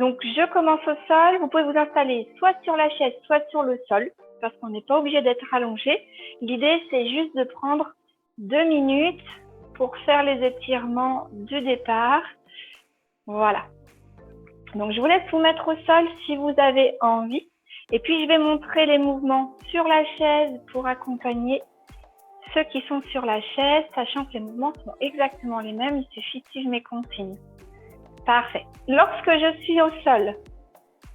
Donc, je commence au sol. Vous pouvez vous installer soit sur la chaise, soit sur le sol, parce qu'on n'est pas obligé d'être allongé. L'idée, c'est juste de prendre 2 minutes pour faire les étirements du départ. Voilà. Donc, je vous laisse vous mettre au sol si vous avez envie. Et puis, je vais montrer les mouvements sur la chaise pour accompagner ceux qui sont sur la chaise, sachant que les mouvements sont exactement les mêmes. Il suffit de suivre mes consignes. Parfait. Lorsque je suis au sol,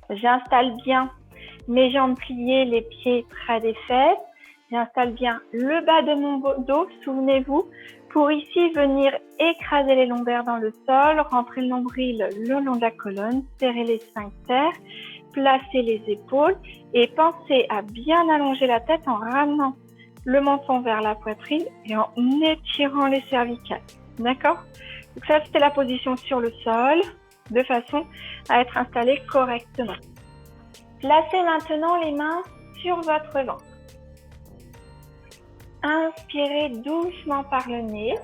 j'installe bien mes jambes pliées, les pieds près des fesses. J'installe bien le bas de mon dos, souvenez-vous, pour ici venir écraser les lombaires dans le sol, rentrer le nombril le long de la colonne, serrer les sphincters, placer les épaules et pensez à bien allonger la tête en ramenant le menton vers la poitrine et en étirant les cervicales. D'accord? Donc ça, c'était la position sur le sol, de façon à être installé correctement. Placez maintenant les mains sur votre ventre. Inspirez doucement par le nez.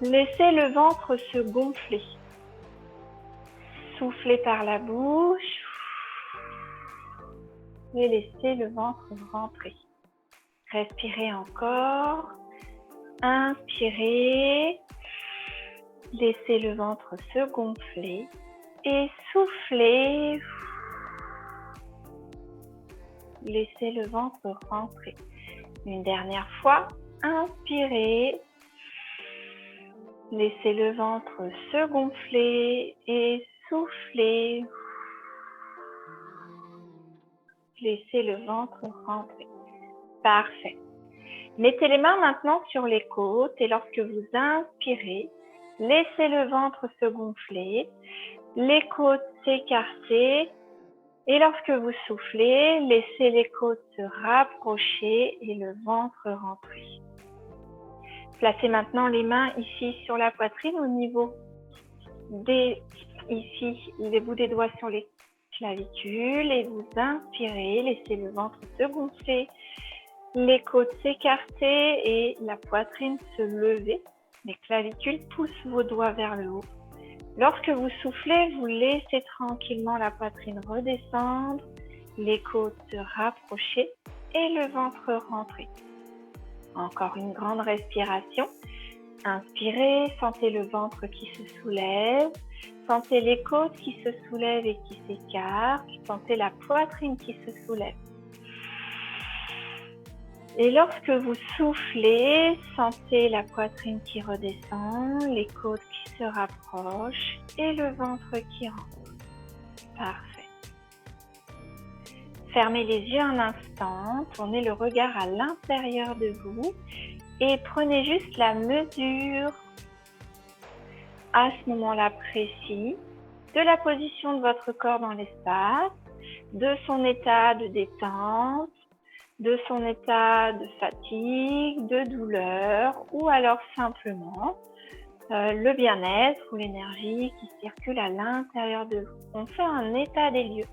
Laissez le ventre se gonfler. Soufflez par la bouche. Et laissez le ventre rentrer. Respirez encore. Inspirez. Laissez le ventre se gonfler. Et soufflez. Laissez le ventre rentrer. Une dernière fois, inspirez. Laissez le ventre se gonfler et soufflez. Laissez le ventre rentrer. Parfait. Mettez les mains maintenant sur les côtes et lorsque vous inspirez, laissez le ventre se gonfler, les côtes s'écarter. Et lorsque vous soufflez, laissez les côtes se rapprocher et le ventre rentrer. Placez maintenant les mains ici sur la poitrine au niveau des bouts des doigts sur les clavicules et vous inspirez, laissez le ventre se gonfler, les côtes s'écarter et la poitrine se lever. Les clavicules poussent vos doigts vers le haut. Lorsque vous soufflez, vous laissez tranquillement la poitrine redescendre, les côtes se rapprocher et le ventre rentrer. Encore une grande respiration. Inspirez, sentez le ventre qui se soulève, sentez les côtes qui se soulèvent et qui s'écartent, sentez la poitrine qui se soulève. Et lorsque vous soufflez, sentez la poitrine qui redescend, les côtes qui se rapprochent et le ventre qui rentre. Parfait. Fermez les yeux un instant, tournez le regard à l'intérieur de vous et prenez juste la mesure à ce moment-là précis de la position de votre corps dans l'espace, de son état de détente, de son état de fatigue, de douleur ou alors simplement le bien-être ou l'énergie qui circule à l'intérieur de vous. On fait un état des lieux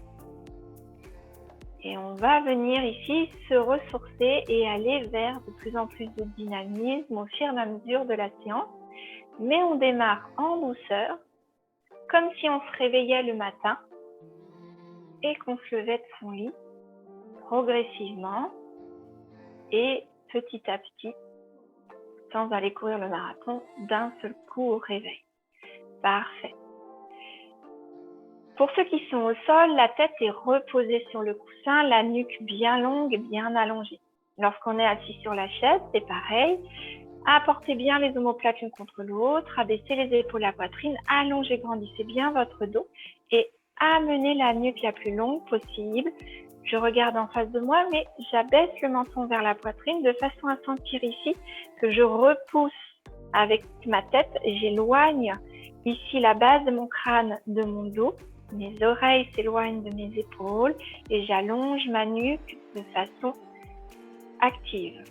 et on va venir ici se ressourcer et aller vers de plus en plus de dynamisme au fur et à mesure de la séance, mais on démarre en douceur comme si on se réveillait le matin et qu'on se levait de son lit progressivement et petit à petit, sans aller courir le marathon d'un seul coup au réveil. Parfait. Pour ceux qui sont au sol, la tête est reposée sur le coussin, la nuque bien longue et bien allongée. Lorsqu'on est assis sur la chaise, c'est pareil. Apportez bien les omoplates l'une contre l'autre, abaissez les épaules à la poitrine, allongez, grandissez bien votre dos et amenez la nuque la plus longue possible. Je regarde en face de moi, mais j'abaisse le menton vers la poitrine de façon à sentir ici que je repousse avec ma tête. J'éloigne ici la base de mon crâne de mon dos. Mes oreilles s'éloignent de mes épaules et j'allonge ma nuque de façon active.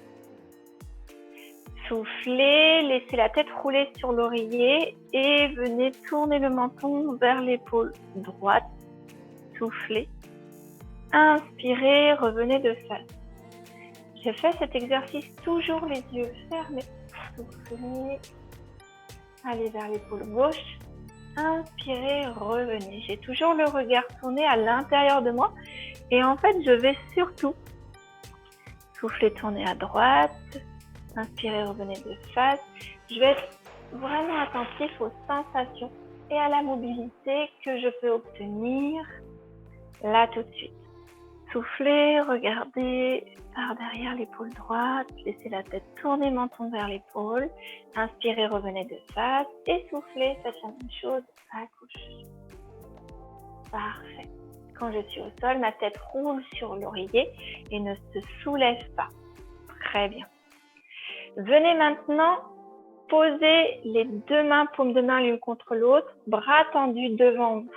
Soufflez, laissez la tête rouler sur l'oreiller et venez tourner le menton vers l'épaule droite. Soufflez. Inspirez, revenez de face. Je fais cet exercice toujours les yeux fermés. Soufflez. Allez vers l'épaule gauche. Inspirez, revenez. J'ai toujours le regard tourné à l'intérieur de moi. Et en fait, je vais surtout souffler, tourner à droite. Inspirez, revenez de face. Je vais être vraiment attentif aux sensations et à la mobilité que je peux obtenir là tout de suite. Soufflez, regardez par derrière l'épaule droite, laissez la tête tourner, menton vers l'épaule. Inspirez, revenez de face et soufflez, faites la même chose à gauche. Parfait. Quand je suis au sol, ma tête roule sur l'oreiller et ne se soulève pas. Très bien. Venez maintenant poser les deux mains, paumes de main l'une contre l'autre, bras tendus devant vous.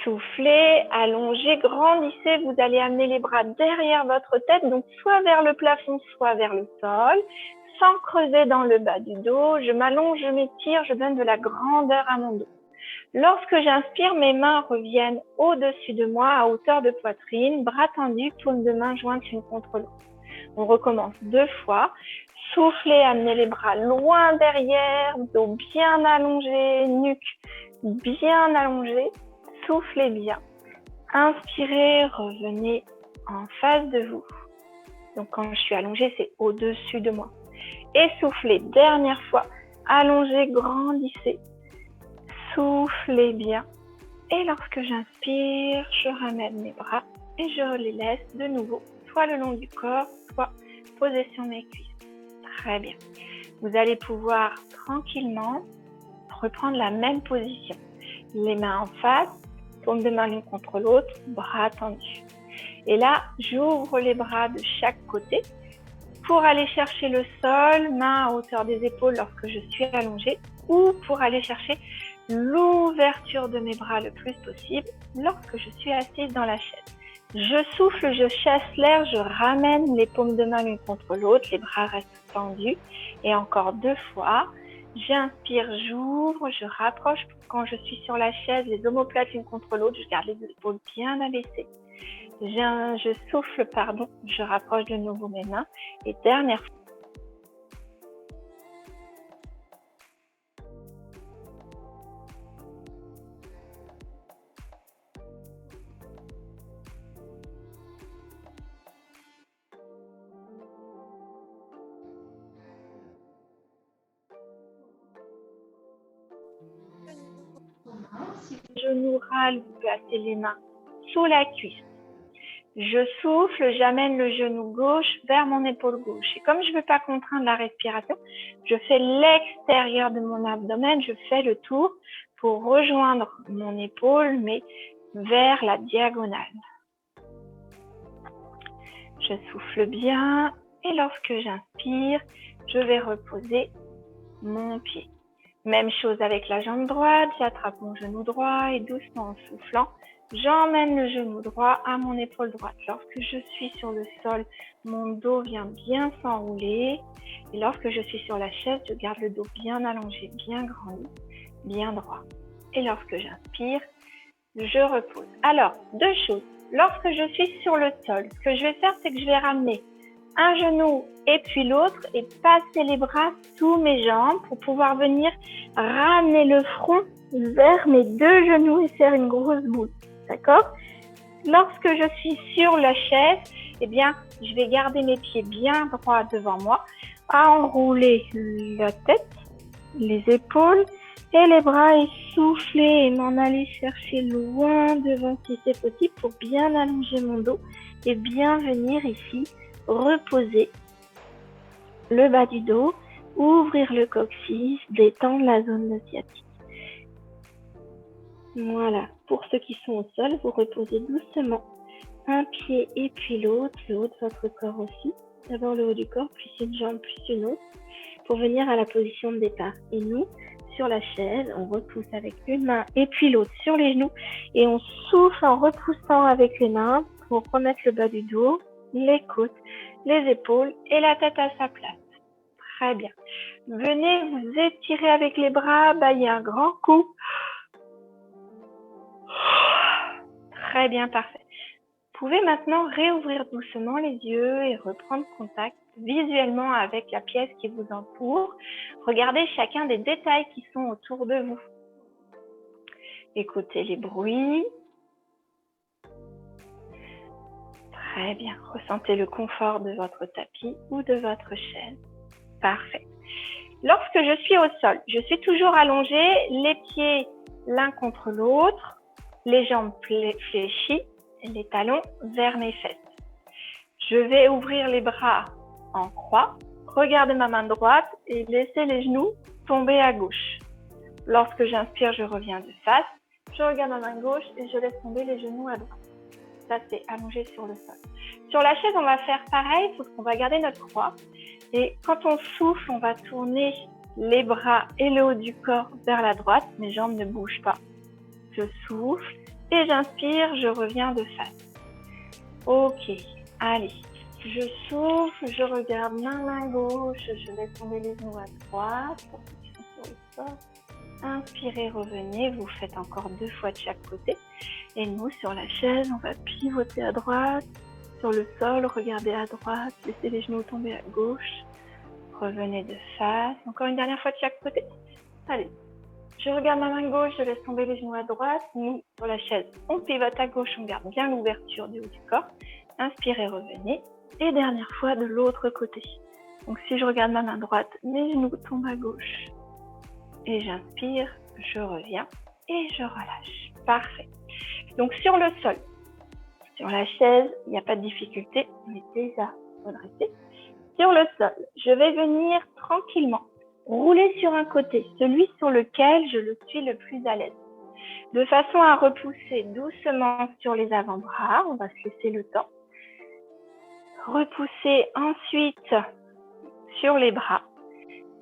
Soufflez, allongez, grandissez, vous allez amener les bras derrière votre tête, donc soit vers le plafond, soit vers le sol, sans creuser dans le bas du dos. Je m'allonge, je m'étire, je donne de la grandeur à mon dos. Lorsque j'inspire, mes mains reviennent au-dessus de moi, à hauteur de poitrine, bras tendus, paumes de main jointes l'une contre l'autre. On recommence 2 fois. Soufflez, amenez les bras loin derrière, dos bien allongé, nuque bien allongée. Soufflez bien. Inspirez, revenez en face de vous. Donc quand je suis allongée, c'est au-dessus de moi. Et soufflez, dernière fois. Allongez, grandissez. Soufflez bien. Et lorsque j'inspire, je ramène mes bras et je les laisse de nouveau, soit le long du corps, soit posés sur mes cuisses. Très bien. Vous allez pouvoir tranquillement reprendre la même position. Les mains en face, paumes de main l'une contre l'autre, bras tendus. Et là, j'ouvre les bras de chaque côté pour aller chercher le sol, main à hauteur des épaules lorsque je suis allongée, ou pour aller chercher l'ouverture de mes bras le plus possible lorsque je suis assise dans la chaise. Je souffle, je chasse l'air, je ramène les paumes de main l'une contre l'autre, les bras restent tendus. Et encore 2 fois. J'inspire, j'ouvre, je rapproche. Quand je suis sur la chaise, les omoplates l'une contre l'autre, je garde les épaules bien abaissées. Je souffle, je rapproche de nouveau mes mains. Et dernière fois. Genou râle, vous placez les mains sous la cuisse. Je souffle, j'amène le genou gauche vers mon épaule gauche. Et comme je ne veux pas contraindre la respiration, je fais l'extérieur de mon abdomen, je fais le tour pour rejoindre mon épaule, mais vers la diagonale. Je souffle bien et lorsque j'inspire, je vais reposer mon pied. Même chose avec la jambe droite, j'attrape mon genou droit et doucement en soufflant, j'emmène le genou droit à mon épaule droite. Lorsque je suis sur le sol, mon dos vient bien s'enrouler. Et lorsque je suis sur la chaise, je garde le dos bien allongé, bien grandi, bien droit. Et lorsque j'inspire, je repose. Alors, 2 choses. Lorsque je suis sur le sol, ce que je vais faire, c'est que je vais ramener un genou et puis l'autre et passer les bras sous mes jambes pour pouvoir venir ramener le front vers mes 2 genoux et faire une grosse boule. D'accord? Lorsque je suis sur la chaise, eh bien, je vais garder mes pieds bien droits devant moi, à enrouler la tête, les épaules et les bras et souffler et m'en aller chercher loin devant si c'est possible pour bien allonger mon dos et bien venir ici reposer le bas du dos, ouvrir le coccyx, détendre la zone sciatique. Voilà, pour ceux qui sont au sol, vous reposez doucement un pied et puis l'autre, le haut de votre corps aussi. D'abord le haut du corps, puis une jambe, puis une autre, pour venir à la position de départ. Et nous, sur la chaise, on repousse avec une main et puis l'autre sur les genoux et on souffle en repoussant avec les mains pour remettre le bas du dos, les côtes, les épaules et la tête à sa place. Très bien. Venez vous étirer avec les bras, bailler un grand coup. Très bien, parfait. Vous pouvez maintenant réouvrir doucement les yeux et reprendre contact visuellement avec la pièce qui vous entoure. Regardez chacun des détails qui sont autour de vous. Écoutez les bruits. Très bien. Ressentez le confort de votre tapis ou de votre chaise. Parfait. Lorsque je suis au sol, je suis toujours allongée, les pieds l'un contre l'autre, les jambes fléchies, les talons vers mes fesses. Je vais ouvrir les bras en croix, regarder ma main droite et laisser les genoux tomber à gauche. Lorsque j'inspire, je reviens de face, je regarde ma main gauche et je laisse tomber les genoux à droite. Ça, c'est allongé sur le sol. Sur la chaise, on va faire pareil, sauf qu'on va garder notre croix. Et quand on souffle, on va tourner les bras et le haut du corps vers la droite. Mes jambes ne bougent pas. Je souffle et j'inspire, je reviens de face. Ok, allez. Je souffle, je regarde ma main gauche, je laisse tomber les genoux à droite. Position sur le sol. Inspirez, revenez. Vous faites encore 2 fois de chaque côté. Et nous, sur la chaise, on va pivoter à droite. Sur le sol, regardez à droite, laissez les genoux tomber à gauche. Revenez de face. Encore une dernière fois de chaque côté. Allez. Je regarde ma main gauche, je laisse tomber les genoux à droite. Nous, sur la chaise, on pivote à gauche, on garde bien l'ouverture du haut du corps. Inspirez, revenez. Et dernière fois de l'autre côté. Donc si je regarde ma main droite, mes genoux tombent à gauche. Et j'inspire, je reviens et je relâche. Parfait. Donc sur le sol, sur la chaise, il n'y a pas de difficulté, on est déjà redressé. Sur le sol, je vais venir tranquillement rouler sur un côté, celui sur lequel je le suis le plus à l'aise. De façon à repousser doucement sur les avant-bras, on va se laisser le temps. Repousser ensuite sur les bras.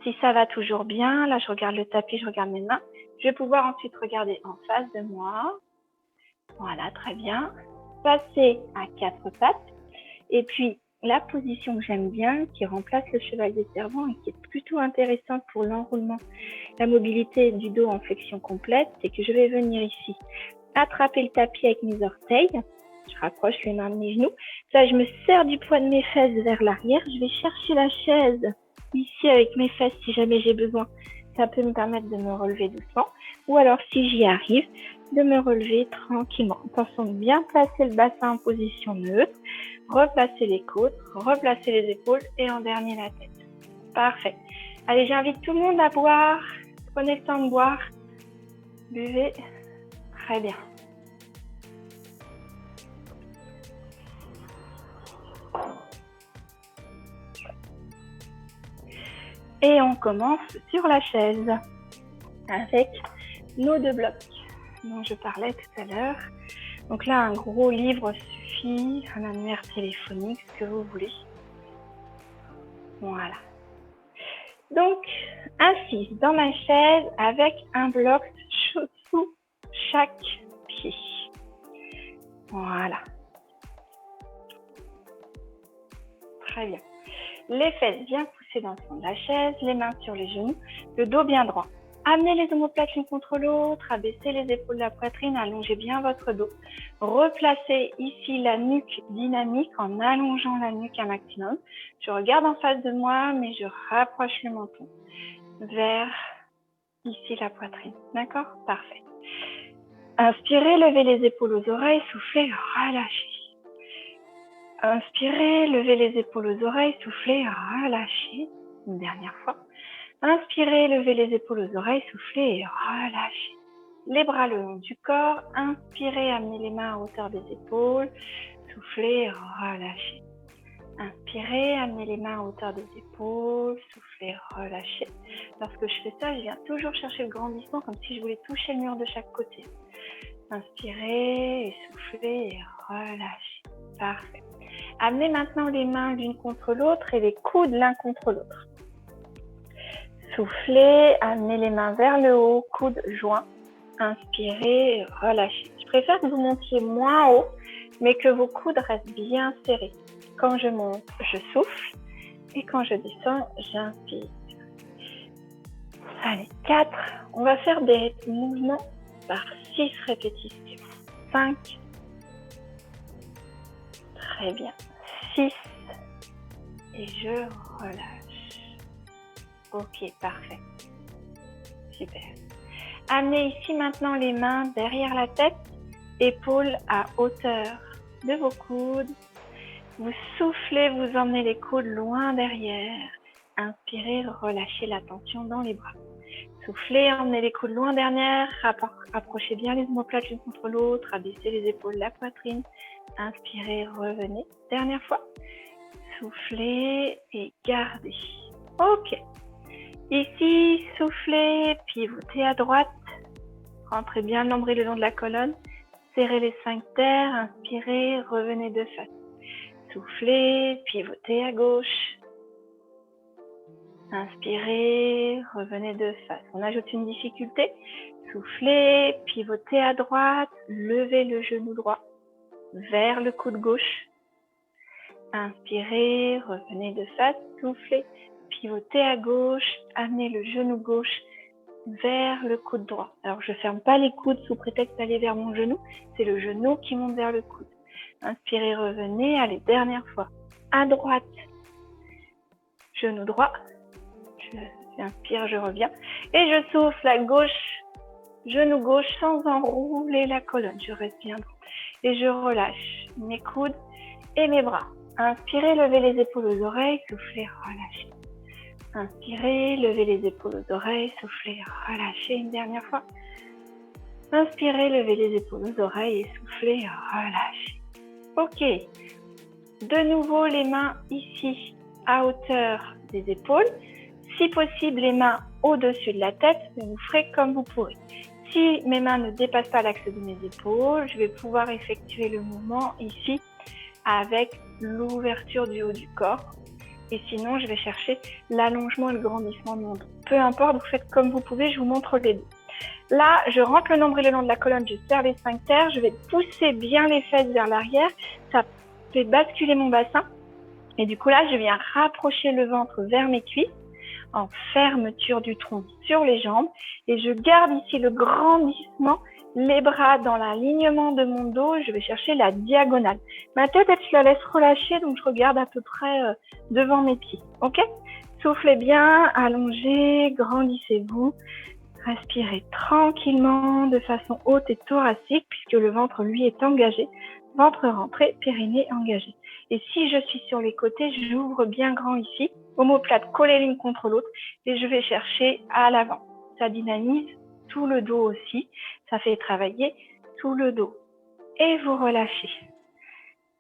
Si ça va toujours bien, là je regarde le tapis, je regarde mes mains. Je vais pouvoir ensuite regarder en face de moi. Voilà, très bien. Passer à 4 pattes. Et puis, la position que j'aime bien, qui remplace le chevalier servant et qui est plutôt intéressante pour l'enroulement, la mobilité du dos en flexion complète, c'est que je vais venir ici attraper le tapis avec mes orteils. Je rapproche les mains de mes genoux. Là, je me serre du poids de mes fesses vers l'arrière. Je vais chercher la chaise ici avec mes fesses si jamais j'ai besoin. Ça peut me permettre de me relever doucement. Ou alors, si j'y arrive, de me relever tranquillement. Attention de bien placer le bassin en position neutre. Replacer les côtes, replacer les épaules et en dernier la tête. Parfait. Allez, j'invite tout le monde à boire. Prenez le temps de boire. Buvez. Très bien. Et on commence sur la chaise avec nos 2 blocs dont je parlais tout à l'heure. Donc là, un gros livre suffit, un annuaire téléphonique, ce que vous voulez. Voilà. Donc, assise dans ma chaise avec un bloc sous chaque pied. Voilà. Très bien. Les fesses bien poussées dans le fond de la chaise, les mains sur les genoux, le dos bien droit. Amenez les omoplates l'une contre l'autre, abaissez les épaules de la poitrine, allongez bien votre dos. Replacez ici la nuque dynamique en allongeant la nuque un maximum. Je regarde en face de moi, mais je rapproche le menton vers ici la poitrine. D'accord? Parfait. Inspirez, levez les épaules aux oreilles, soufflez, relâchez. Inspirez, levez les épaules aux oreilles, soufflez, relâchez. Une dernière fois. Inspirez, levez les épaules aux oreilles, soufflez et relâchez. Les bras le long du corps. Inspirez, amenez les mains à hauteur des épaules. Soufflez, relâchez. Inspirez, amenez les mains à hauteur des épaules. Soufflez, relâchez. Lorsque je fais ça, je viens toujours chercher le grandissement comme si je voulais toucher le mur de chaque côté. Inspirez et soufflez et relâchez. Parfait. Amenez maintenant les mains l'une contre l'autre et les coudes l'un contre l'autre. Soufflez, amenez les mains vers le haut, coudes joints. Inspirez, relâchez. Je préfère que vous montiez moins haut, mais que vos coudes restent bien serrés. Quand je monte, je souffle. Et quand je descends, j'inspire. Allez, 4. On va faire des mouvements par 6 répétitions. 5. Très bien. 6. et je relâche. Ok, parfait. Super. Amenez ici maintenant les mains derrière la tête, épaules à hauteur de vos coudes. Vous soufflez, vous emmenez les coudes loin derrière. Inspirez, relâchez la tension dans les bras. Soufflez, emmenez les coudes loin derrière, approchez bien les omoplates l'une contre l'autre, abaissez les épaules, la poitrine. Inspirez, revenez. Dernière fois. Soufflez et gardez. Ok. Ici, soufflez, pivotez à droite. Rentrez bien le nombril le long de la colonne. Serrez les sphincters, inspirez, revenez de face. Soufflez, pivotez à gauche. Inspirez, revenez de face. On ajoute une difficulté. Soufflez, pivotez à droite, levez le genou droit vers le coude gauche. Inspirez, revenez de face, soufflez, pivotez à gauche, amenez le genou gauche vers le coude droit. Alors je ne ferme pas les coudes sous prétexte d'aller vers mon genou, c'est le genou qui monte vers le coude. Inspirez, revenez, allez, dernière fois. À droite, genou droit. J'inspire, je reviens. Et je souffle à gauche, genou gauche sans enrouler la colonne. Je reste bien droit. Et je relâche mes coudes et mes bras. Inspirez, levez les épaules aux oreilles, soufflez, relâchez. Inspirez, levez les épaules aux oreilles, soufflez, relâchez une dernière fois. Inspirez, levez les épaules aux oreilles et soufflez, relâchez. Ok. De nouveau, les mains ici à hauteur des épaules. Si possible, les mains au-dessus de la tête, mais vous ferez comme vous pourrez. Si mes mains ne dépassent pas l'axe de mes épaules, je vais pouvoir effectuer le mouvement ici avec l'ouverture du haut du corps. Et sinon, je vais chercher l'allongement et le grandissement de mon dos. Peu importe, vous faites comme vous pouvez, je vous montre les deux. Là, je rentre le nombril le long de la colonne, je serre les sphincters, je vais pousser bien les fesses vers l'arrière. Ça fait basculer mon bassin. Et du coup, là, je viens rapprocher le ventre vers mes cuisses en fermeture du tronc sur les jambes. Et je garde ici le grandissement, les bras dans l'alignement de mon dos. Je vais chercher la diagonale. Ma tête, je la laisse relâcher, donc je regarde à peu près devant mes pieds. Ok? Soufflez bien, allongez, grandissez-vous. Respirez tranquillement de façon haute et thoracique puisque le ventre, lui, est engagé. Ventre rentré, périnée engagé. Et si je suis sur les côtés, j'ouvre bien grand ici. Omoplate collée l'une contre l'autre et je vais chercher à l'avant. Ça dynamise tout le dos aussi. Ça fait travailler tout le dos. Et vous relâchez.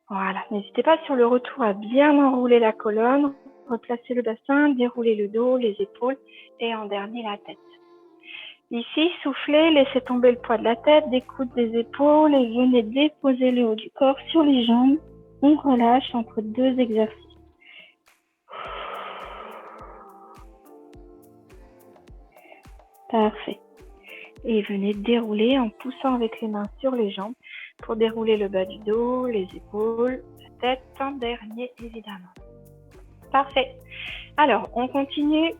Voilà. N'hésitez pas sur le retour à bien enrouler la colonne, replacer le bassin, dérouler le dos, les épaules et en dernier la tête. Ici, soufflez, laissez tomber le poids de la tête, des coudes, des épaules et venez déposer le haut du corps sur les jambes. On relâche entre deux exercices. Parfait. Et venez dérouler en poussant avec les mains sur les jambes pour dérouler le bas du dos, les épaules, la tête en dernier évidemment. Parfait. Alors, on continue.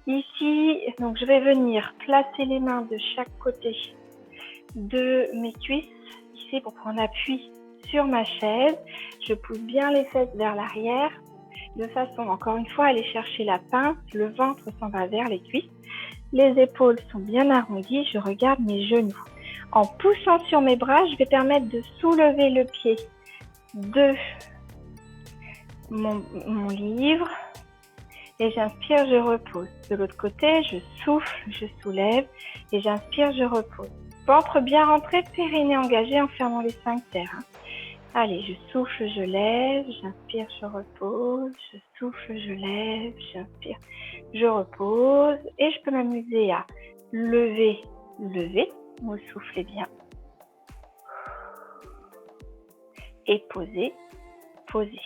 Ici, donc je vais venir placer les mains de chaque côté de mes cuisses, ici pour prendre appui sur ma chaise. Je pousse bien les fesses vers l'arrière, de façon, encore une fois, à aller chercher la pince. Le ventre s'en va vers les cuisses. Les épaules sont bien arrondies. Je regarde mes genoux. En poussant sur mes bras, je vais permettre de soulever le pied de mon livre. Et j'inspire, je repose. De l'autre côté, je souffle, je soulève et j'inspire, je repose. Ventre bien rentré, périnée engagé en fermant les sphincters. Allez, je souffle, je lève, j'inspire, je repose, je souffle, je lève, j'inspire, je repose. Et je peux m'amuser à lever, lever, vous soufflez bien. Et poser, poser.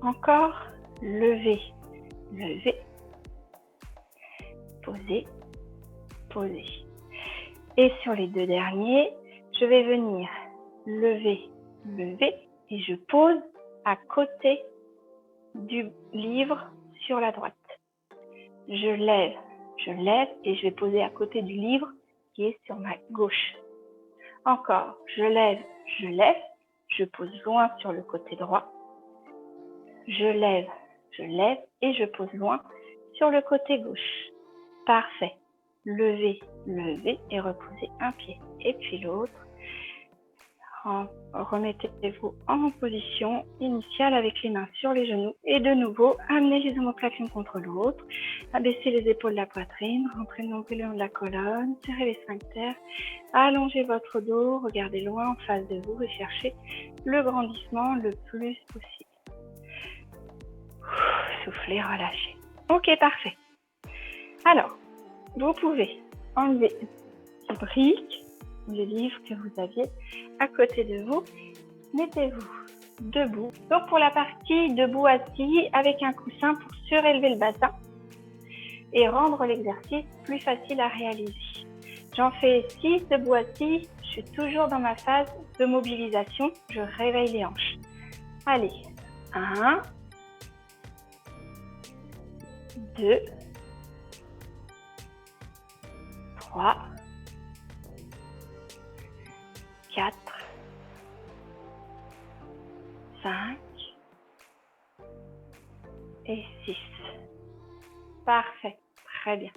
Encore, lever, lever, poser, poser. Et sur les deux derniers, je vais venir lever, lever et je pose à côté du livre sur la droite. Je lève et je vais poser à côté du livre qui est sur ma gauche. Encore, je lève, je pose loin sur le côté droit. Je lève, je lève et je pose loin sur le côté gauche. Parfait. Levez, levez et reposez un pied et puis l'autre. Remettez-vous en position initiale avec les mains sur les genoux et de nouveau, amenez les omoplates l'une contre l'autre, abaissez les épaules de la poitrine, rentrez le nombril le long de la colonne, serrez les sphincters, allongez votre dos, regardez loin en face de vous et cherchez le grandissement le plus possible. Soufflez, relâchez. Ok, parfait. Alors, vous pouvez enlever les briques, le livre que vous aviez à côté de vous. Mettez-vous debout. Donc pour la partie debout assis avec un coussin pour surélever le bassin et rendre l'exercice plus facile à réaliser. J'en fais 6 debout assis. Je suis toujours dans ma phase de mobilisation. Je réveille les hanches. Allez, 1, 2, 3, 4, 5 et 6. Parfait, très bien.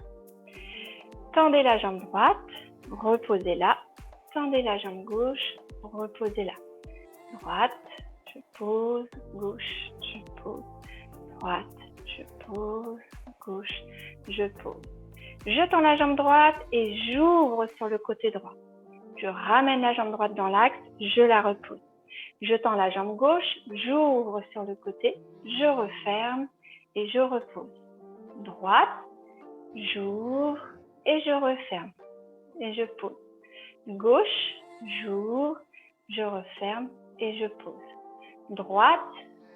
Tendez la jambe droite, reposez-la. Tendez la jambe gauche, reposez-la. Droite, je pose, gauche, je pose. Droite, je pose, gauche, je pose. Je tends la jambe droite et j'ouvre sur le côté droit. Je ramène la jambe droite dans l'axe, je la repose. Je tends la jambe gauche, j'ouvre sur le côté, je referme et je repose. Droite, j'ouvre et je referme et je pose. Gauche, j'ouvre, je referme et je pose. Droite,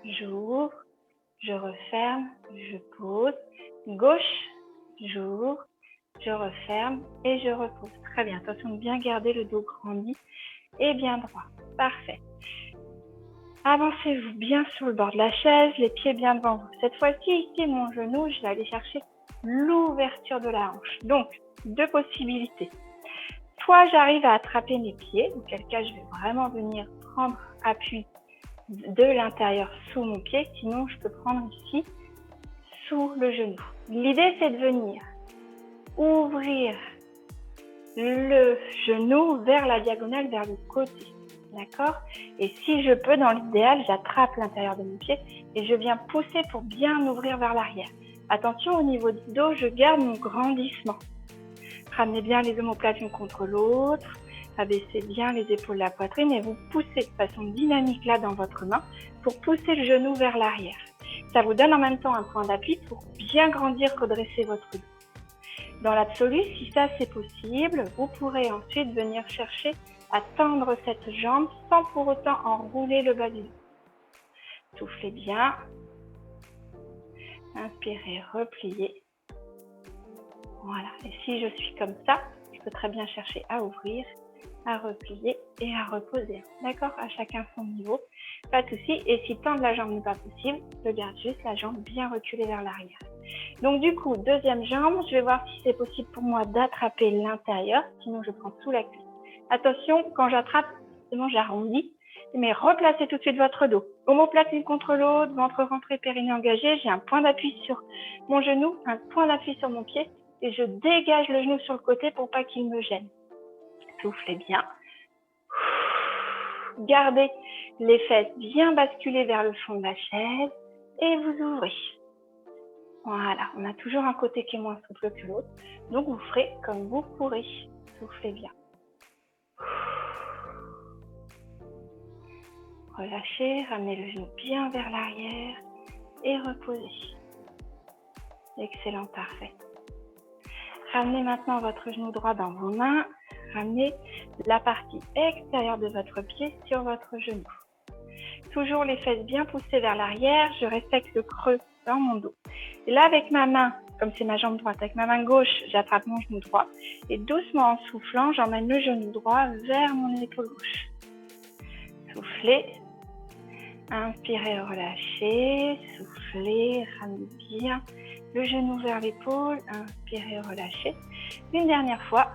j'ouvre, je referme, je pose. Gauche, j'ouvre, je referme et je repose. Très bien, attention de bien garder le dos grandi et bien droit. Parfait. Avancez-vous bien sur le bord de la chaise, les pieds bien devant vous. Cette fois-ci, ici, mon genou, je vais aller chercher l'ouverture de la hanche. Donc, 2 possibilités. Soit j'arrive à attraper mes pieds, auquel cas je vais vraiment venir prendre appui de l'intérieur sous mon pied. Sinon, je peux prendre ici sous le genou. L'idée, c'est de venir ouvrir le genou vers la diagonale, vers le côté. D'accord? Et si je peux, dans l'idéal, j'attrape l'intérieur de mon pied et je viens pousser pour bien ouvrir vers l'arrière. Attention, au niveau du dos, je garde mon grandissement. Ramenez bien les omoplates l'une contre l'autre. Abaissez bien les épaules de la poitrine et vous poussez de façon dynamique là dans votre main pour pousser le genou vers l'arrière. Ça vous donne en même temps un point d'appui pour bien grandir, redresser votre dos. Dans l'absolu, si ça c'est possible, vous pourrez ensuite venir chercher à tendre cette jambe sans pour autant enrouler le bas du dos. Soufflez bien. Inspirez, repliez. Voilà. Et si je suis comme ça, je peux très bien chercher à ouvrir, à replier et à reposer. D'accord? À chacun son niveau. Pas de souci. Et si tendre la jambe n'est pas possible, je garde juste la jambe bien reculée vers l'arrière. Donc du coup, deuxième jambe, je vais voir si c'est possible pour moi d'attraper l'intérieur. Sinon, je prends sous la cuisse. Attention, quand j'attrape, j'arrondis, mais replacez tout de suite votre dos. Omoplate l'une contre l'autre, ventre rentré, périnée engagé. J'ai un point d'appui sur mon genou, un point d'appui sur mon pied et je dégage le genou sur le côté pour pas qu'il me gêne. Soufflez bien. Gardez les fesses bien basculées vers le fond de la chaise et vous ouvrez. Voilà, on a toujours un côté qui est moins souple que l'autre, donc vous ferez comme vous pourrez. Soufflez bien. Relâchez, ramenez le genou bien vers l'arrière et reposez. Excellent, parfait. Ramenez maintenant votre genou droit dans vos mains. Ramenez la partie extérieure de votre pied sur votre genou. Toujours les fesses bien poussées vers l'arrière. Je respecte le creux dans mon dos. Et là, avec ma main, comme c'est ma jambe droite, avec ma main gauche, j'attrape mon genou droit. Et doucement, en soufflant, j'emmène le genou droit vers mon épaule gauche. Soufflez. Inspirez, relâchez. Soufflez, ramenez bien le genou vers l'épaule. Inspirez, relâchez. Une dernière fois.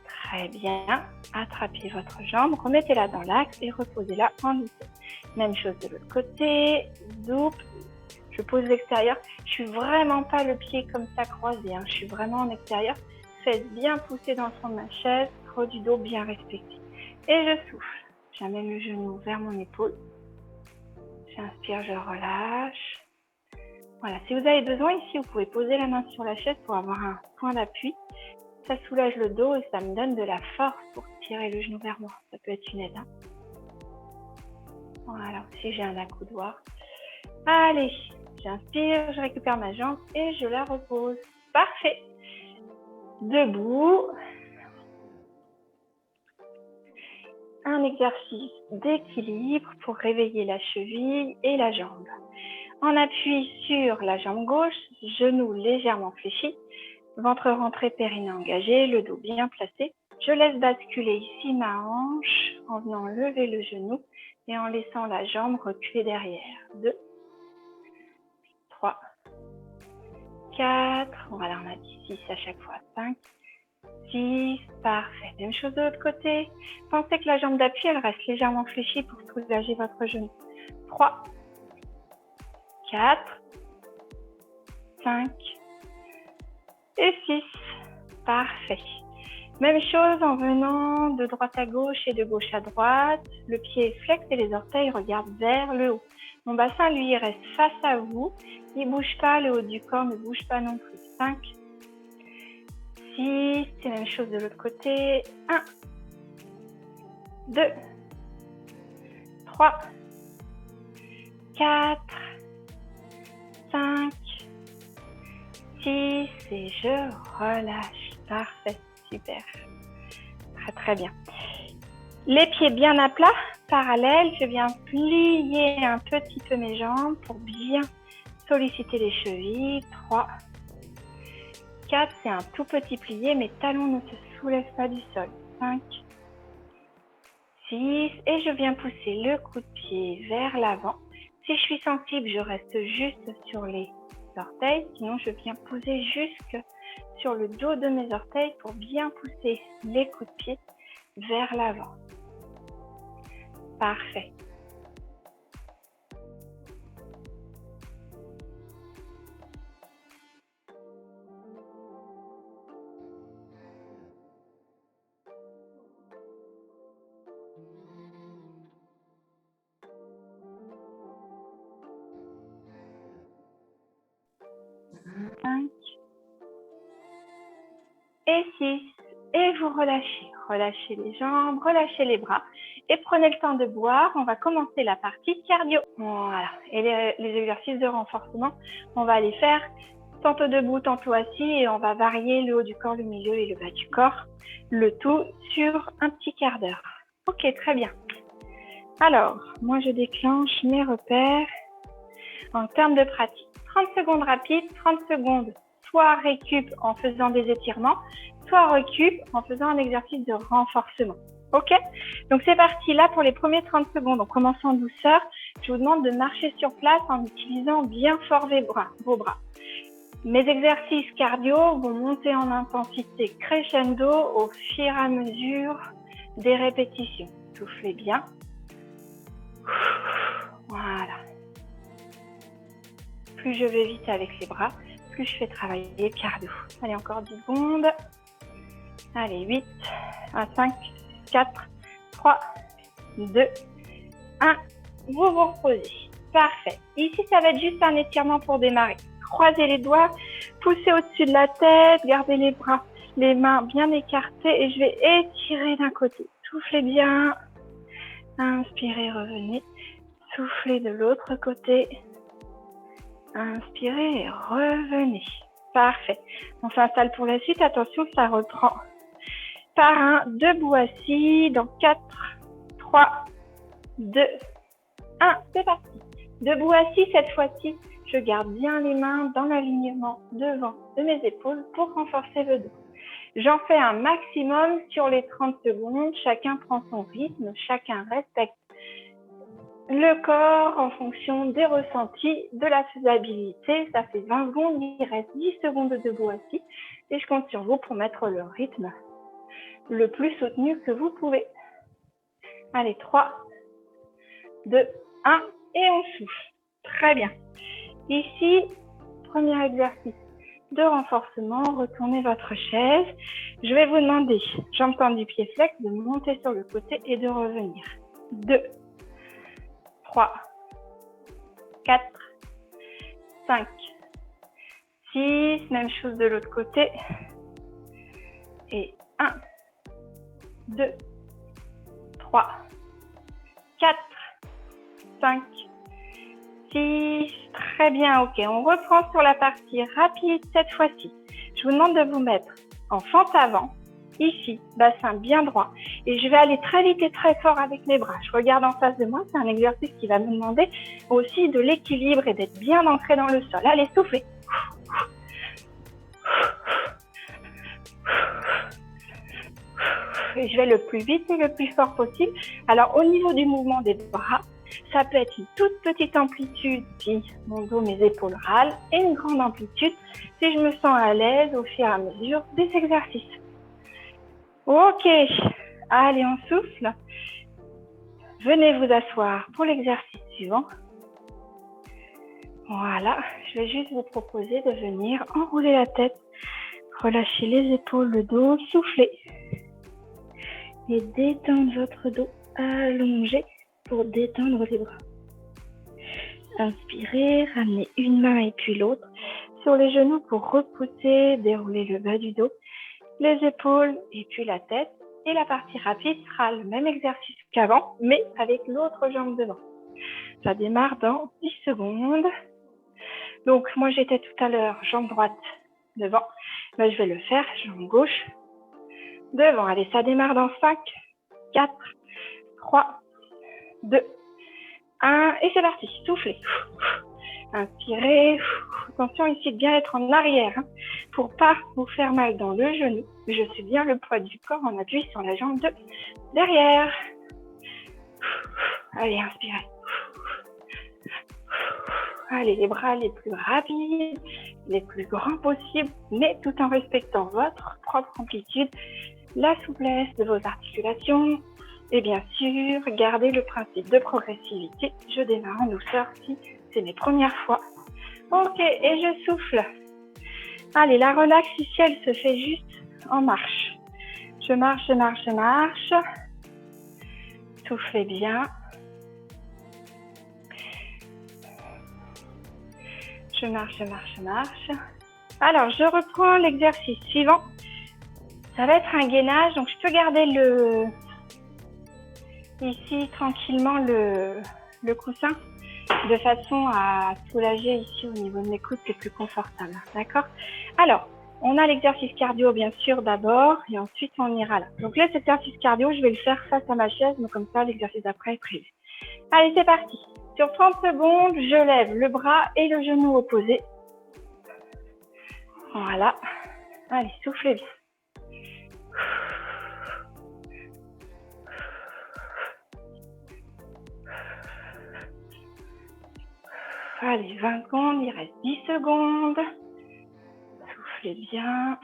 Très bien. Attrapez votre jambe, remettez-la dans l'axe et reposez-la en dessous. Même chose de l'autre côté. Zoup. Je pose l'extérieur. Je suis vraiment pas le pied comme ça croisé. Hein. Je suis vraiment en extérieur. Faites bien pousser dans le fond de ma chaise. Creux du dos bien respecté. Et je souffle. J'amène le genou vers mon épaule. J'inspire, je relâche. Voilà. Si vous avez besoin ici, vous pouvez poser la main sur la chaise pour avoir un point d'appui. Ça soulage le dos et ça me donne de la force pour tirer le genou vers moi. Ça peut être une aide. Hein. Voilà. Si j'ai un accoudoir. Allez. J'inspire, je récupère ma jambe et je la repose. Parfait. Debout. Un exercice d'équilibre pour réveiller la cheville et la jambe. En appui sur la jambe gauche, genou légèrement fléchi, ventre rentré, périnée engagé, le dos bien placé. Je laisse basculer ici ma hanche en venant lever le genou et en laissant la jambe reculer derrière. 2, 3, 4, voilà, on a dit 6 à chaque fois, 5, 6, parfait. Même chose de l'autre côté. Pensez que la jambe d'appui, elle reste légèrement fléchie pour soulager votre genou. 3, 4, 5 et 6, parfait. Même chose en venant de droite à gauche et de gauche à droite. Le pied est flex et les orteils regardent vers le haut. Mon bassin, lui, il reste face à vous. Il ne bouge pas, le haut du corps ne bouge pas non plus. 5, 6, c'est la même chose de l'autre côté. 1, 2, 3, 4, 5, 6 et je relâche. Parfait, super. Très très bien. Les pieds bien à plat, parallèles. Je viens plier un petit peu mes jambes pour bien solliciter les chevilles. 3, 4, c'est un tout petit plié. Mes talons ne se soulèvent pas du sol. 5, 6 et je viens pousser le coup de pied vers l'avant. Si je suis sensible, je reste juste sur les orteils. Sinon, je viens poser jusque sur le dos de mes orteils pour bien pousser les coups de pied vers l'avant. Parfait. Et 6. Et vous relâchez. Relâchez les jambes, relâchez les bras. Et prenez le temps de boire. On va commencer la partie cardio. Voilà. Et les exercices de renforcement, on va les faire tantôt debout, tantôt assis. Et on va varier le haut du corps, le milieu et le bas du corps. Le tout sur un petit quart d'heure. Ok, très bien. Alors, moi je déclenche mes repères en termes de pratique. 30 secondes rapides, 30 secondes soit récup en faisant des étirements, soit récup en faisant un exercice de renforcement. Ok? Donc c'est parti là pour les premiers 30 secondes. On commence en douceur. Je vous demande de marcher sur place en utilisant bien fort vos bras. Mes exercices cardio vont monter en intensité crescendo au fur et à mesure des répétitions. Soufflez bien. Voilà. Plus je vais vite avec les bras, plus je fais travailler le cardio. Allez, encore 10 secondes. Allez, 8, 5, 4, 3, 2, 1. Vous vous reposez. Parfait. Ici, ça va être juste un étirement pour démarrer. Croisez les doigts, poussez au-dessus de la tête, gardez les bras, les mains bien écartées et je vais étirer d'un côté. Soufflez bien. Inspirez, revenez. Soufflez de l'autre côté. Inspirez et revenez. Parfait. On s'installe pour la suite. Attention, ça reprend. Par un, debout assis. Dans 4, 3, 2, 1. C'est parti. Debout assis, cette fois-ci, je garde bien les mains dans l'alignement devant de mes épaules pour renforcer le dos. J'en fais un maximum sur les 30 secondes. Chacun prend son rythme. Chacun respecte le corps en fonction des ressentis, de la faisabilité. Ça fait 20 secondes, il reste 10 secondes de debout assis et je compte sur vous pour mettre le rythme le plus soutenu que vous pouvez. Allez, 3, 2, 1 et on souffle. Très bien. Ici, premier exercice de renforcement. Retournez votre chaise. Je vais vous demander, jambes tendues, pieds flex, de monter sur le côté et de revenir. 2, 3, 4, 5, 6. Même chose de l'autre côté. Et 1, 2, 3, 4, 5, 6. Très bien, ok. On reprend sur la partie rapide cette fois-ci. Je vous demande de vous mettre en fente avant, ici, bassin bien droit. Et je vais aller très vite et très fort avec les bras. Je regarde en face de moi. C'est un exercice qui va me demander aussi de l'équilibre et d'être bien ancré dans le sol. Allez, soufflez. Et je vais le plus vite et le plus fort possible. Alors, au niveau du mouvement des bras, ça peut être une toute petite amplitude si mon dos, mes épaules râlent, et une grande amplitude si je me sens à l'aise au fur et à mesure des exercices. Ok, allez, on souffle. Venez vous asseoir pour l'exercice suivant. Voilà, je vais juste vous proposer de venir enrouler la tête, relâcher les épaules, le dos, souffler. Et détendre votre dos allongé pour détendre les bras. Inspirez, ramenez une main et puis l'autre sur les genoux pour repousser, dérouler le bas du dos, les épaules et puis la tête. Et la partie rapide sera le même exercice qu'avant, mais avec l'autre jambe devant. Ça démarre dans 10 secondes. Donc, moi, j'étais tout à l'heure jambe droite devant. Ben, je vais le faire, jambe gauche devant. Allez, ça démarre dans 5, 4, 3, 2, 1. Et c'est parti. Soufflez. Inspirez. Attention ici de bien être en arrière pour pas vous faire mal dans le genou. Je suis bien le poids du corps en appui sur la jambe de derrière. Allez, inspirez. Allez, les bras les plus rapides, les plus grands possibles, mais tout en respectant votre propre amplitude, la souplesse de vos articulations. Et bien sûr, gardez le principe de progressivité. Je démarre en douceur si c'est mes premières fois. Ok, et je souffle. Allez, la relaxe ici, elle se fait juste en marche. Je marche, je marche, je marche. Soufflez bien. Je marche, je marche, je marche. Alors, je reprends l'exercice suivant. Ça va être un gainage, donc je peux garder ici tranquillement le coussin de façon à soulager ici au niveau de mes coudes, c'est plus confortable, d'accord? Alors, on a l'exercice cardio bien sûr d'abord et ensuite on ira là. Donc là, cet exercice cardio, je vais le faire face à ma chaise, donc comme ça l'exercice d'après est prévu. Allez, c'est parti. Sur 30 secondes, je lève le bras et le genou opposé. Voilà. Allez, soufflez bien. Allez, 20 secondes, il reste 10 secondes. Soufflez bien.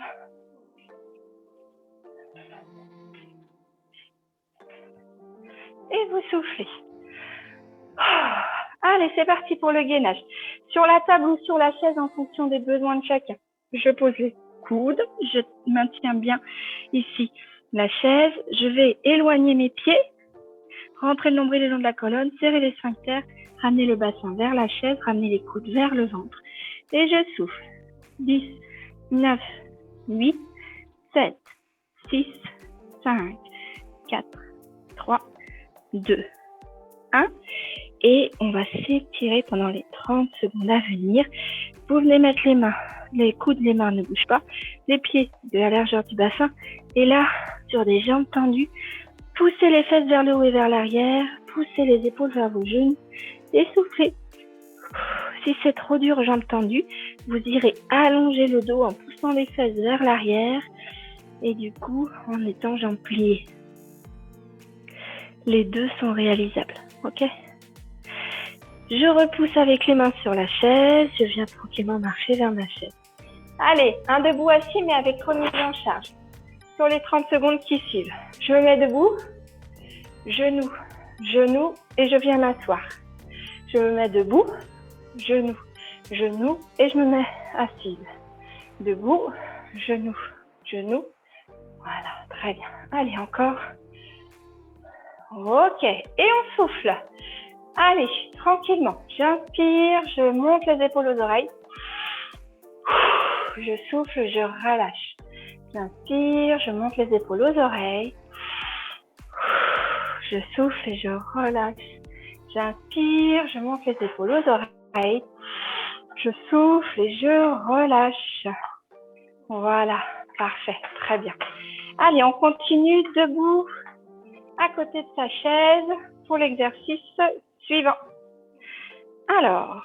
Et vous soufflez. Allez, c'est parti pour le gainage. Sur la table ou sur la chaise en fonction des besoins de chacun. Je pose les coudes, je maintiens bien ici la chaise. Je vais éloigner mes pieds, rentrer le nombril le long de la colonne, serrer les sphincters, ramener le bassin vers la chaise, ramener les coudes vers le ventre. Et je souffle. 10, 9, 8, 7, 6, 5, 4, 3, 2, 1. Et on va s'étirer pendant les 30 secondes à venir. Vous venez mettre les mains, les coudes, les mains ne bougent pas, les pieds de la largeur du bassin. Et là, sur des jambes tendues, poussez les fesses vers le haut et vers l'arrière, poussez les épaules vers vos genoux et soufflez. Si c'est trop dur, jambes tendues, vous irez allonger le dos en poussant les fesses vers l'arrière et du coup en étant jambes pliées. Les deux sont réalisables, ok ? Je repousse avec les mains sur la chaise, je viens tranquillement marcher vers ma chaise. Allez, un debout assis mais avec remise en charge. Sur les 30 secondes qui suivent, je me mets debout, genou, genou et je viens m'asseoir. Je me mets debout, genou, genou, et je me mets assise. Debout, genou, genou. Voilà, très bien. Allez, encore. Ok, et on souffle. Allez, tranquillement. J'inspire, je monte les épaules aux oreilles. Je souffle, je relâche. J'inspire, je monte les épaules aux oreilles. Je souffle et je relâche. J'inspire, je monte les épaules aux oreilles. Je souffle et je relâche. Voilà, parfait, très bien. Allez, on continue debout à côté de sa chaise pour l'exercice suivant. Alors,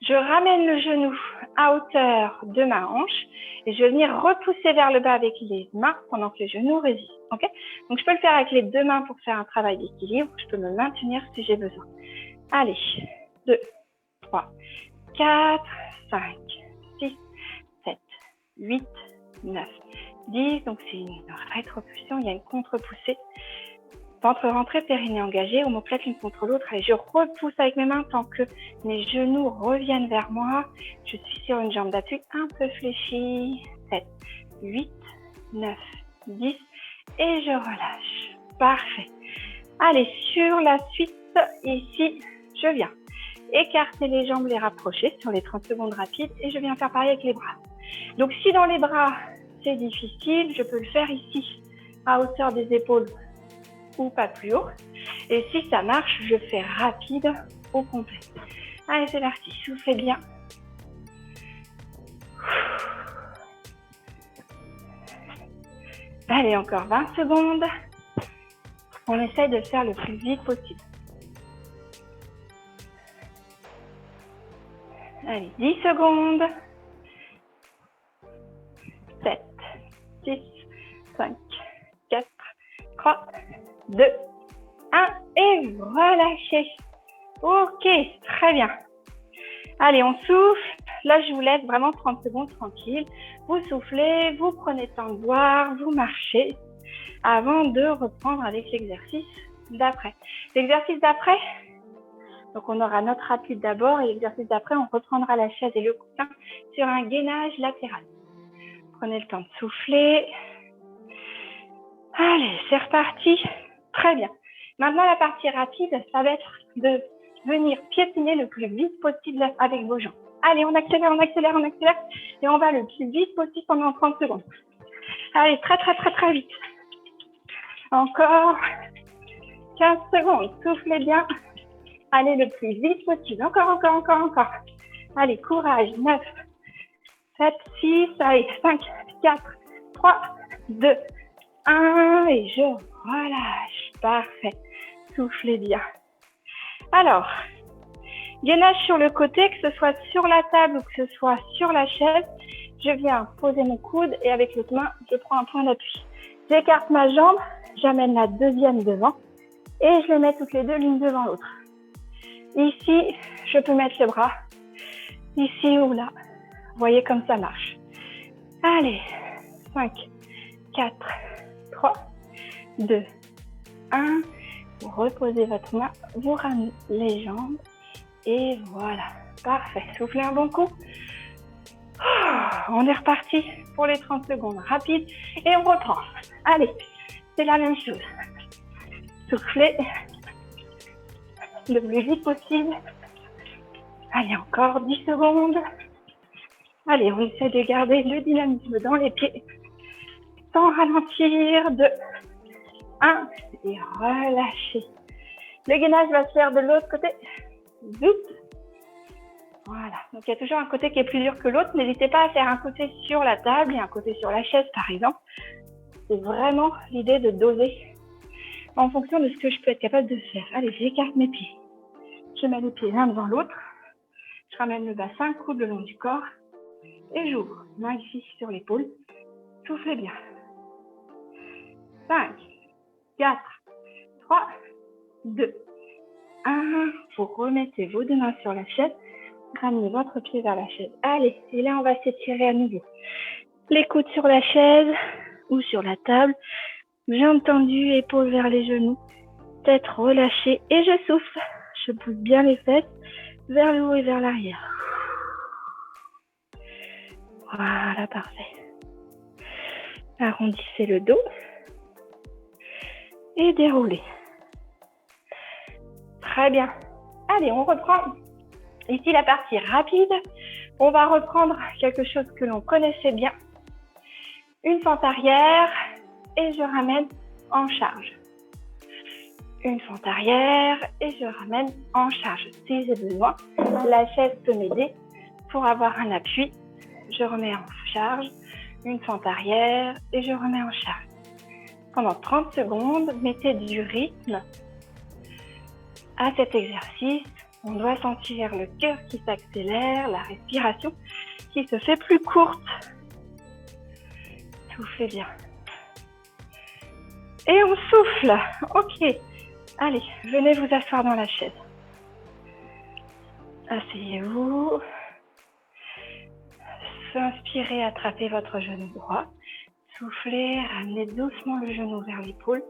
je ramène le genou à hauteur de ma hanche et je vais venir repousser vers le bas avec les mains pendant que le genou résiste. Okay, donc, je peux le faire avec les deux mains pour faire un travail d'équilibre. Je peux me maintenir si j'ai besoin. Allez, 2, 3, 4, 5, 6, 7, 8, 9, 10. Donc, c'est une rétropulsion. Il y a une contre-poussée. Ventre rentré, périnée engagé, omoplate l'une contre l'autre. Allez, je repousse avec mes mains tant que mes genoux reviennent vers moi. Je suis sur une jambe d'appui un peu fléchie. 7, 8, 9, 10. Et je relâche. Parfait. Allez, sur la suite, ici, je viens écarter les jambes, les rapprocher sur les 30 secondes rapides. Et je viens faire pareil avec les bras. Donc, si dans les bras, c'est difficile, je peux le faire ici, à hauteur des épaules ou pas plus haut. Et si ça marche, je fais rapide au complet. Allez, c'est parti. Soufflez bien. Allez, encore 20 secondes. On essaye de le faire le plus vite possible. Allez, 10 secondes. 7, 6, 5, 4, 3, 2, 1 et relâchez. Ok, très bien. Allez, on souffle. Là, je vous laisse vraiment 30 secondes tranquille. Vous soufflez, vous prenez le temps de boire, vous marchez avant de reprendre avec l'exercice d'après. L'exercice d'après, donc on aura notre rapide d'abord et l'exercice d'après, on reprendra la chaise et le coussin sur un gainage latéral. Prenez le temps de souffler. Allez, c'est reparti. Très bien. Maintenant, la partie rapide, ça va être de venir piétiner le plus vite possible avec vos jambes. Allez, on accélère, on accélère, on accélère. Et on va le plus vite possible pendant 30 secondes. Allez, très, très, très, très vite. Encore 15 secondes. Soufflez bien. Allez, le plus vite possible. Encore, encore, encore, encore. Allez, courage. 9, 7, 6, allez, 5, 4, 3, 2, 1. Et je relâche. Parfait. Soufflez bien. Alors, gainage sur le côté, que ce soit sur la table ou que ce soit sur la chaise. Je viens poser mon coude et avec l'autre main, je prends un point d'appui. J'écarte ma jambe, j'amène la deuxième devant et je les mets toutes les deux l'une devant l'autre. Ici, je peux mettre le bras, ici ou là. Vous voyez comme ça marche. Allez, 5, 4, 3, 2, 1. Vous reposez votre main, vous ramenez les jambes et voilà. Parfait. Soufflez un bon coup. On est reparti pour les 30 secondes rapides et on reprend. Allez, c'est la même chose. Soufflez le plus vite possible. Allez, encore 10 secondes. Allez, on essaie de garder le dynamisme dans les pieds sans ralentir. 2, 1 et relâchez. Le gainage va se faire de l'autre côté. Vite. Voilà, donc il y a toujours un côté qui est plus dur que l'autre. N'hésitez pas à faire un côté sur la table et un côté sur la chaise, par exemple. C'est vraiment l'idée de doser en fonction de ce que je peux être capable de faire. Allez, j'écarte mes pieds. Je mets les pieds l'un devant l'autre. Je ramène le bassin, coude le long du corps. Et j'ouvre. Main ici sur l'épaule. Soufflez bien. 5, 4, 3, 2, 1. Vous remettez vos deux mains sur la chaise. Ramenez votre pied vers la chaise. Allez, et là, on va s'étirer à nouveau. Les coudes sur la chaise ou sur la table. Jambes tendues, épaules vers les genoux. tête relâchée et je souffle. Je pousse bien les fesses vers le haut et vers l'arrière. Voilà, parfait. Arrondissez le dos et déroulez. Très bien. Allez, on reprend ici la partie rapide. On va reprendre quelque chose que l'on connaissait bien. Une fente arrière et je ramène en charge. Une fente arrière et je ramène en charge. Si j'ai besoin, la chaise peut m'aider pour avoir un appui. Je remets en charge, une fente arrière et je remets en charge. Pendant 30 secondes, mettez du rythme à cet exercice. On doit sentir le cœur qui s'accélère, la respiration qui se fait plus courte. Soufflez bien. Et on souffle. Ok. Allez, venez vous asseoir dans la chaise. Asseyez-vous. Inspirez, attrapez votre genou droit. Soufflez, ramenez doucement le genou vers l'épaule.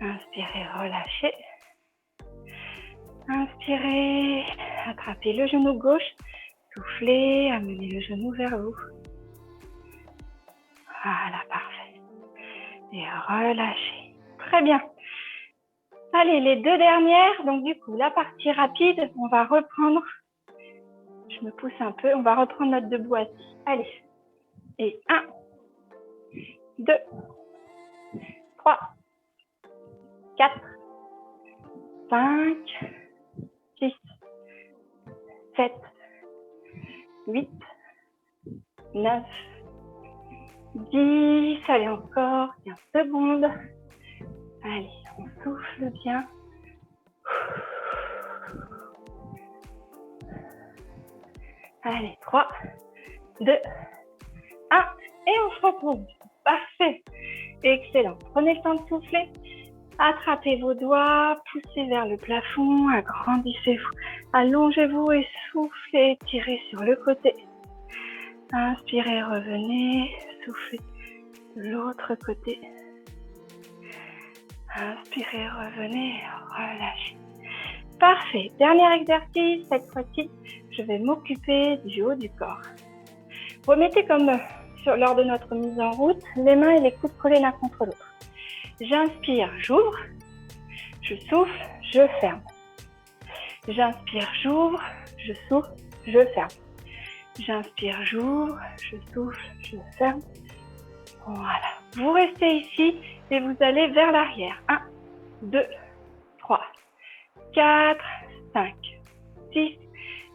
Inspirez, relâchez. Inspirez, attrapez le genou gauche. Soufflez, amenez le genou vers vous. Voilà, parfait. Et relâchez. Très bien. Allez, les deux dernières. Donc du coup, la partie rapide, on va reprendre. Je me pousse un peu. On va reprendre notre debout assis. Allez. Et 1, 2, 3, 4, 5, 6, 7, 8, 9, 10. Allez, encore 15 secondes. Allez, on souffle bien. Allez, 3, 2, 1. Et on se repose. Parfait. Excellent. Prenez le temps de souffler. Attrapez vos doigts, poussez vers le plafond, agrandissez-vous, allongez-vous et soufflez, tirez sur le côté. Inspirez, revenez, soufflez de l'autre côté. Inspirez, revenez, relâchez. Parfait. Dernier exercice, cette fois-ci, je vais m'occuper du haut du corps. Remettez comme lors de notre mise en route, les mains et les coudes collés l'un contre l'autre. J'inspire, j'ouvre, je souffle, je ferme. J'inspire, j'ouvre, je souffle, je ferme. J'inspire, j'ouvre, je souffle, je ferme. Voilà. Vous restez ici et vous allez vers l'arrière. 1, 2, 3, 4, 5, 6.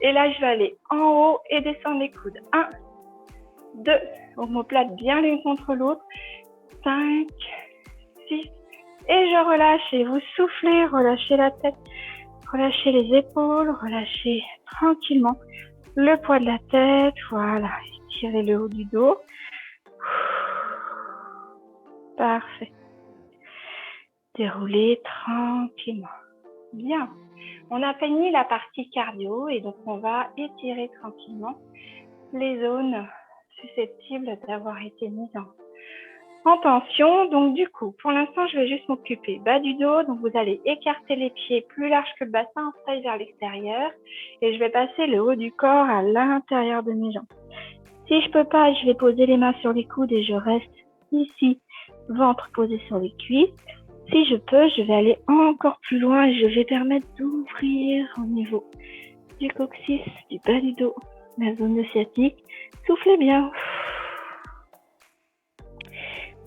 Et là, je vais aller en haut et descendre les coudes. 1, 2, omoplate bien l'une contre l'autre. 5, 6. Et je relâche et vous soufflez, relâchez la tête, relâchez les épaules, relâchez tranquillement le poids de la tête. Voilà, étirez le haut du dos. Parfait. Déroulez tranquillement. Bien. On a fini la partie cardio et donc on va étirer tranquillement les zones susceptibles d'avoir été mises en tension. Donc du coup, pour l'instant, je vais juste m'occuper bas du dos. Donc vous allez écarter les pieds plus large que le bassin, en taille vers l'extérieur. Et je vais passer le haut du corps à l'intérieur de mes jambes. Si je peux pas, je vais poser les mains sur les coudes et je reste ici, ventre posé sur les cuisses. Si je peux, je vais aller encore plus loin et je vais permettre d'ouvrir au niveau du coccyx, du bas du dos, la zone sciatique. Soufflez bien.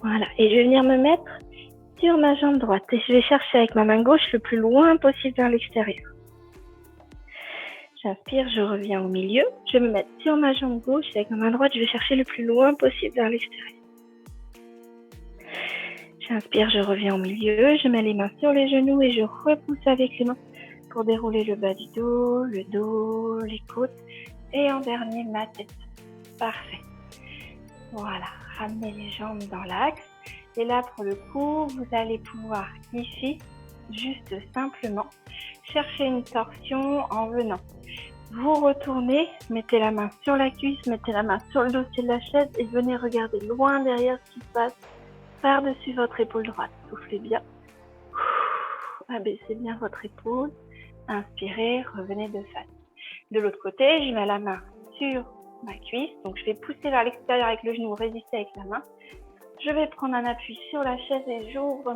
Voilà, et je vais venir me mettre sur ma jambe droite et je vais chercher avec ma main gauche le plus loin possible vers l'extérieur. J'inspire, je reviens au milieu. Je vais me mettre sur ma jambe gauche et avec ma main droite, je vais chercher le plus loin possible vers l'extérieur. J'inspire, je reviens au milieu. Je mets les mains sur les genoux et je repousse avec les mains pour dérouler le bas du dos, les côtes et en dernier ma tête. Parfait. Voilà, ramenez les jambes dans l'axe. Et là, pour le coup, vous allez pouvoir ici, juste simplement, chercher une torsion en venant. Vous retournez, mettez la main sur la cuisse, mettez la main sur le dossier de la chaise et venez regarder loin derrière ce qui se passe par-dessus votre épaule droite. Soufflez bien. Abaissez bien votre épaule. Inspirez, revenez de face. De l'autre côté, je mets la main sur ma cuisse. Donc, je vais pousser vers l'extérieur avec le genou, résister avec la main. Je vais prendre un appui sur la chaise et j'ouvre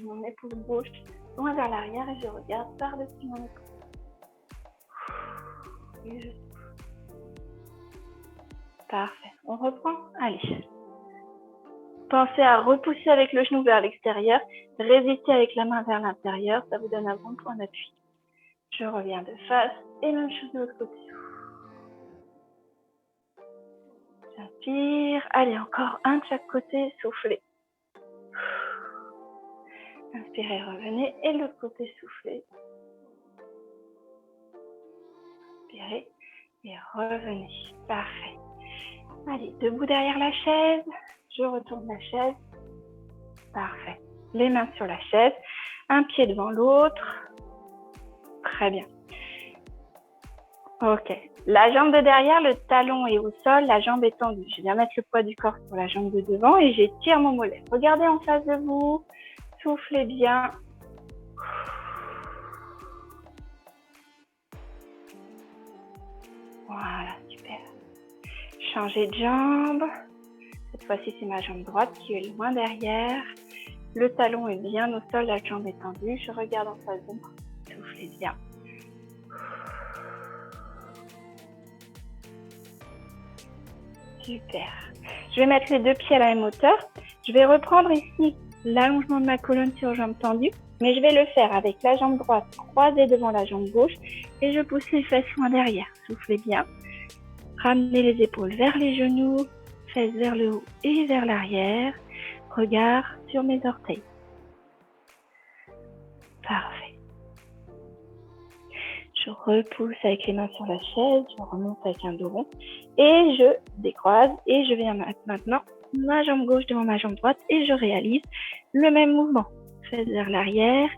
mon épaule gauche loin vers l'arrière et je regarde par-dessus mon épaule. Et je... Parfait. On reprend. Allez. Pensez à repousser avec le genou vers l'extérieur. Résistez avec la main vers l'intérieur. Ça vous donne un bon point d'appui. Je reviens de face et même chose de l'autre côté. J'inspire. Allez, encore un de chaque côté. Soufflez. Inspirez, revenez. Et de l'autre côté, soufflez. Inspirez et revenez. Parfait. Allez, debout derrière la chaise. Je retourne la chaise. Parfait. Les mains sur la chaise. Un pied devant l'autre. Très bien. Ok. La jambe de derrière, le talon est au sol, la jambe est tendue. Je viens mettre le poids du corps sur la jambe de devant et j'étire mon mollet. Regardez en face de vous. Soufflez bien. Voilà, super. Changez de jambe. Cette fois-ci, c'est ma jambe droite qui est loin derrière. Le talon est bien au sol, la jambe est tendue. Je regarde en face de moi. Soufflez bien. Super. Je vais mettre les deux pieds à la même hauteur. Je vais reprendre ici l'allongement de ma colonne sur jambe tendue, mais je vais le faire avec la jambe droite croisée devant la jambe gauche et je pousse les fesses loin derrière. Soufflez bien. Ramenez les épaules vers les genoux, fesses vers le haut et vers l'arrière. Regard sur mes orteils. Parfait. Je repousse avec les mains sur la chaise, je remonte avec un dos rond et je décroise et je viens mettre maintenant ma jambe gauche devant ma jambe droite et je réalise le même mouvement. Fesses vers l'arrière,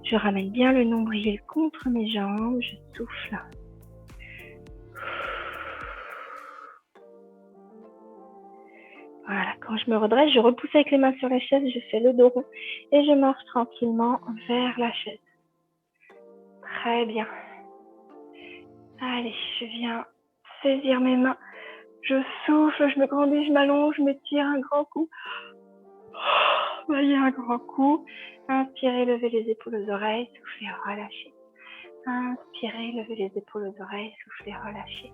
je ramène bien le nombril contre mes jambes, je souffle. Voilà, quand je me redresse, je repousse avec les mains sur la chaise, je fais le dos rond et je marche tranquillement vers la chaise. Très bien. Allez, je viens saisir mes mains. Je souffle, je me grandis, je m'allonge, je m'étire un grand coup. Voyez un grand coup. Inspirez, levez les épaules aux oreilles, soufflez, relâchez. Inspirez, levez les épaules aux oreilles, soufflez, relâchez.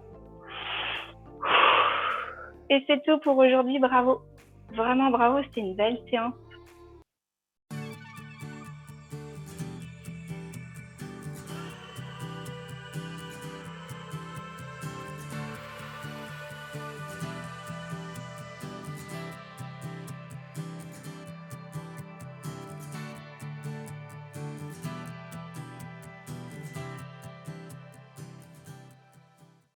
Et c'est tout pour aujourd'hui, bravo. Vraiment bravo, c'était une belle séance.